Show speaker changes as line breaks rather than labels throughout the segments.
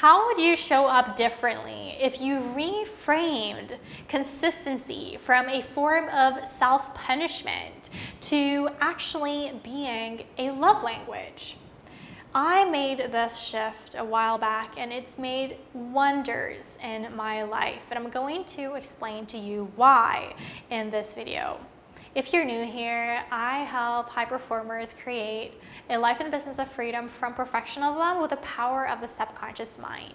How would you show up differently if you reframed consistency from a form of self-punishment to actually being a love language? I made this shift a while back and it's made wonders in my life, and I'm going to explain to you why in this video. If you're new here, I help high performers create a life in the business of freedom from perfectionism with the power of the subconscious mind.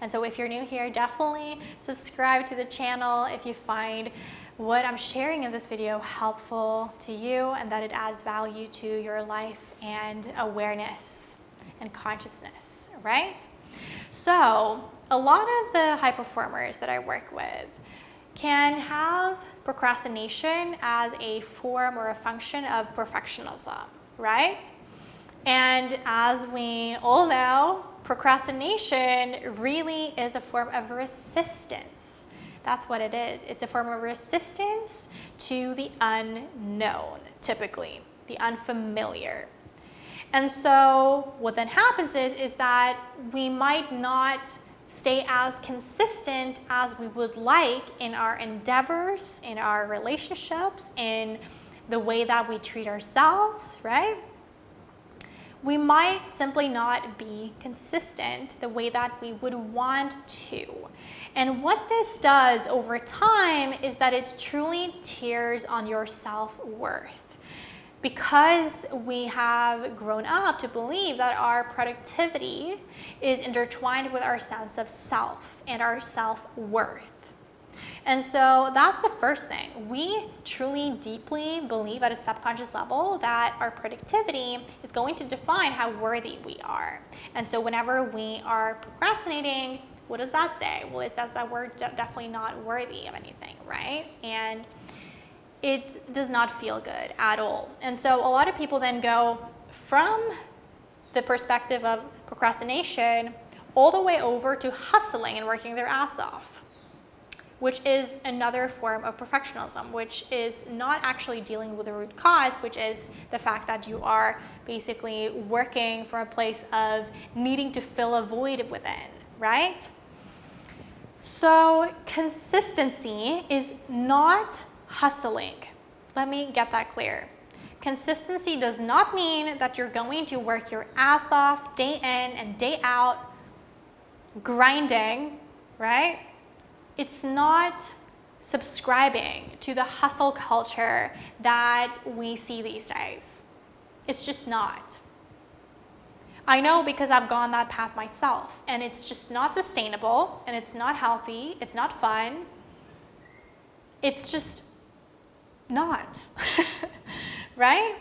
And so if you're new here, definitely subscribe to the channel if you find what I'm sharing in this video helpful to you and that it adds value to your life and awareness and consciousness, right? So a lot of the high performers that I work with can have procrastination as a form or a function of perfectionism, right? And as we all know, procrastination really is a form of resistance. That's what it is. It's a form of resistance to the unknown, typically, the unfamiliar. And so what then happens is that we might not stay as consistent as we would like in our endeavors, in our relationships, in the way that we treat ourselves, right? We might simply not be consistent the way that we would want to. And what this does over time is that it truly tears on your self-worth. Because we have grown up to believe that our productivity is intertwined with our sense of self and our self-worth. And so that's the first thing. We truly deeply believe at a subconscious level that our productivity is going to define how worthy we are. And so whenever we are procrastinating, what does that say? Well, it says that we're definitely not worthy of anything, right? And it does not feel good at all. And so a lot of people then go from the perspective of procrastination all the way over to hustling and working their ass off, which is another form of perfectionism, which is not actually dealing with the root cause, which is the fact that you are basically working from a place of needing to fill a void within, right? So consistency is not hustling. Let me get that clear. Consistency does not mean that you're going to work your ass off day in and day out, grinding, right? It's not subscribing to the hustle culture that we see these days. It's just not. I know because I've gone that path myself, and it's just not sustainable, and it's not healthy, it's not fun. It's just not, right?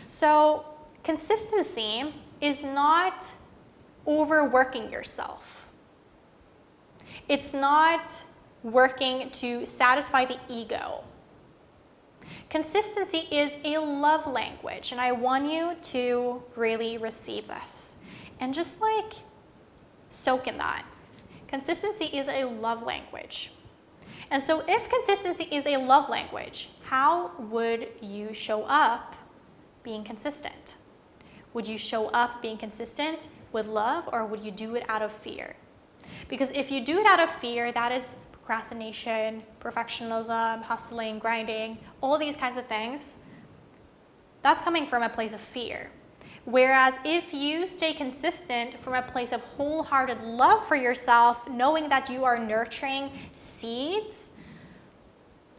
So consistency is not overworking yourself. It's not working to satisfy the ego. Consistency is a love language, and I want you to really receive this and just like soak in that. Consistency is a love language. And so if consistency is a love language, how would you show up being consistent? Would you show up being consistent with love, or would you do it out of fear? Because if you do it out of fear, that is procrastination, perfectionism, hustling, grinding, all these kinds of things. That's coming from a place of fear. Whereas if you stay consistent from a place of wholehearted love for yourself, knowing that you are nurturing seeds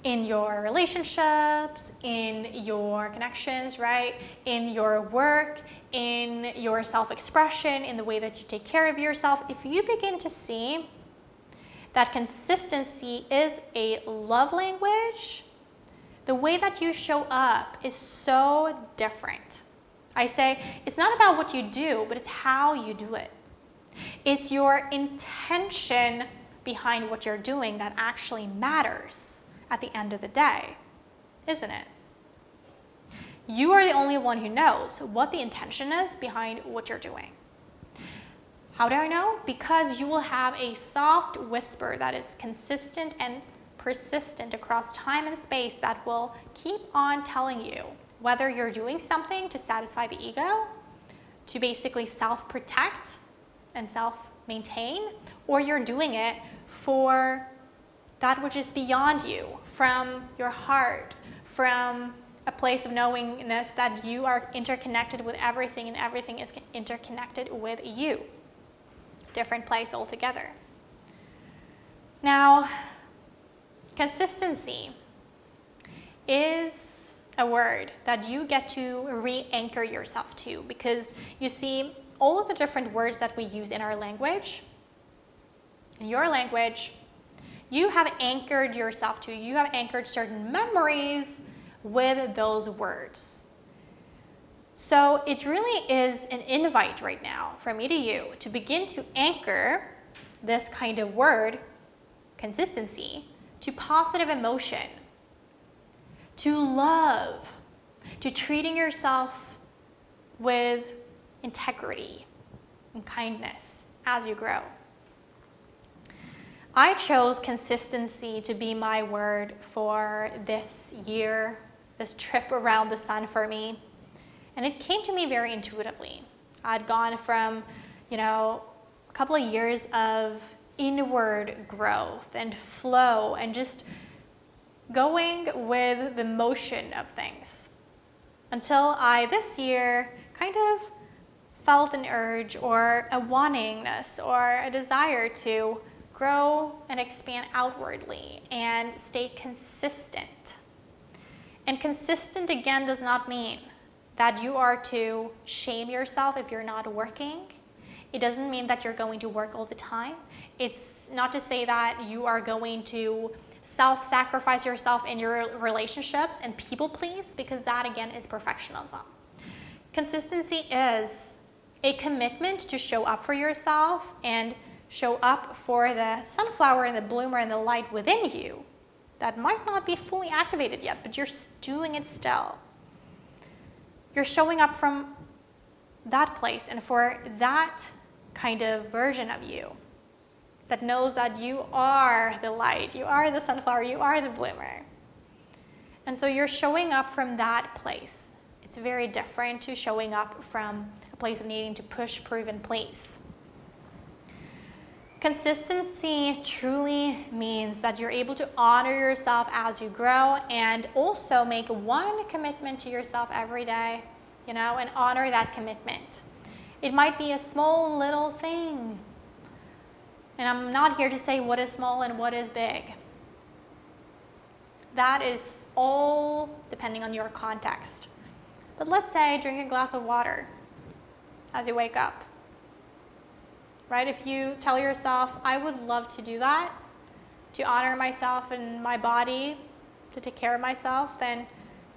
in your relationships, in your connections, right? In your work, in your self-expression, in the way that you take care of yourself, if you begin to see that consistency is a love language, the way that you show up is so different. I say it's not about what you do, but it's how you do it. It's your intention behind what you're doing that actually matters at the end of the day, isn't it? You are the only one who knows what the intention is behind what you're doing. How do I know? Because you will have a soft whisper that is consistent and persistent across time and space that will keep on telling you whether you're doing something to satisfy the ego, to basically self-protect, and self-maintain, or you're doing it for that which is beyond you, from your heart, from a place of knowingness that you are interconnected with everything and everything is interconnected with you. Different place altogether. Now, consistency is a word that you get to re-anchor yourself to, because you see, all of the different words that we use in our language, in your language, you have anchored yourself to, you have anchored certain memories with those words. So it really is an invite right now from me to you to begin to anchor this kind of word, consistency, to positive emotion, to love, to treating yourself with integrity and kindness as you grow. I chose consistency to be my word for this year, this trip around the sun for me. And it came to me very intuitively. I'd gone from, a couple of years of inward growth and flow and just going with the motion of things, until I, this year, kind of felt an urge or a wantingness or a desire to grow and expand outwardly and stay consistent. And consistent, again, does not mean that you are to shame yourself if you're not working. It doesn't mean that you're going to work all the time. It's not to say that you are going to self-sacrifice yourself in your relationships and people please, because that, again, is perfectionism. Consistency is a commitment to show up for yourself and show up for the sunflower and the bloomer and the light within you that might not be fully activated yet, but you're doing it still. You're showing up from that place and for that kind of version of you that knows that you are the light, you are the sunflower, you are the bloomer. And so you're showing up from that place. It's very different to showing up from a place of needing to push, prove, and please. Consistency truly means that you're able to honor yourself as you grow and also make one commitment to yourself every day, and honor that commitment. It might be a small little thing. And I'm not here to say what is small and what is big. That is all depending on your context. But let's say drink a glass of water as you wake up. Right? If you tell yourself, I would love to do that, to honor myself and my body, to take care of myself, then,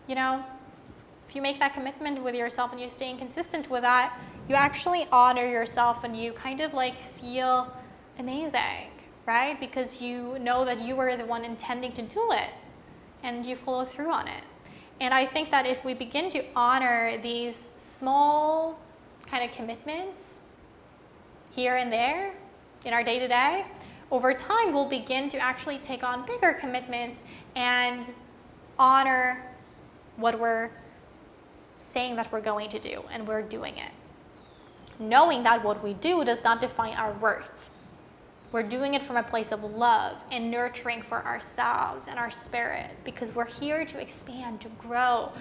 if you make that commitment with yourself and you're staying consistent with that, you actually honor yourself and you kind of feel amazing, right? Because you know that you were the one intending to do it and you follow through on it. And I think that if we begin to honor these small kind of commitments here and there in our day-to-day, over time we'll begin to actually take on bigger commitments and honor what we're saying that we're going to do, and we're doing it. Knowing that what we do does not define our worth. We're doing it from a place of love and nurturing for ourselves and our spirit, because we're here to expand, to grow.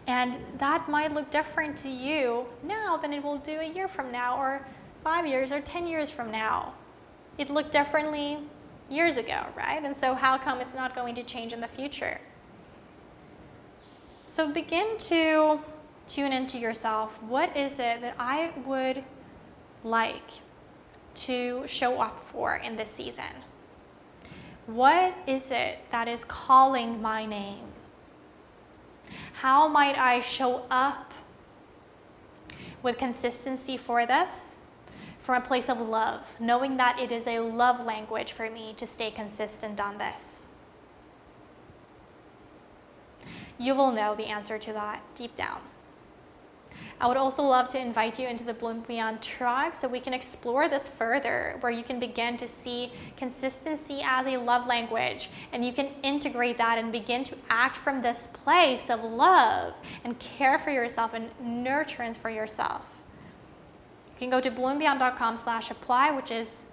And that might look different to you now than it will do a year from now, or 5 years, or 10 years from now. It looked differently years ago, right? And so how come it's not going to change in the future? So begin to tune into yourself. What is it that I would like to show up for in this season? What is it that is calling my name? How might I show up with consistency for this from a place of love, knowing that it is a love language for me to stay consistent on this? You will know the answer to that deep down. I would also love to invite you into the Bloom Beyond tribe so we can explore this further, where you can begin to see consistency as a love language, and you can integrate that and begin to act from this place of love and care for yourself and nurturance for yourself. You can go to bloombeyond.com/apply, which is,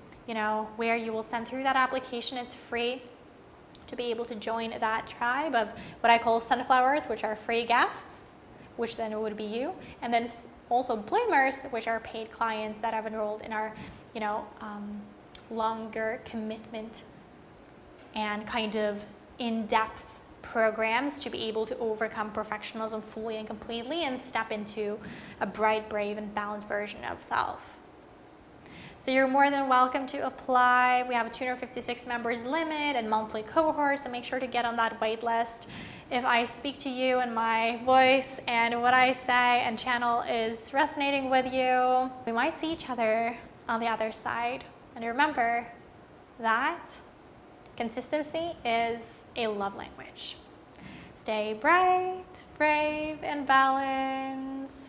where you will send through that application. It's free to be able to join that tribe of what I call sunflowers, which are free guests, which then would be you, and then also bloomers, which are paid clients that have enrolled in our, longer commitment and kind of in-depth programs to be able to overcome perfectionism fully and completely and step into a bright, brave, and balanced version of self. So you're more than welcome to apply. We have a 256 members limit and monthly cohort, so make sure to get on that wait list. If I speak to you and my voice and what I say and channel is resonating with you, we might see each other on the other side. And remember that consistency is a love language. Stay bright, brave, and balanced.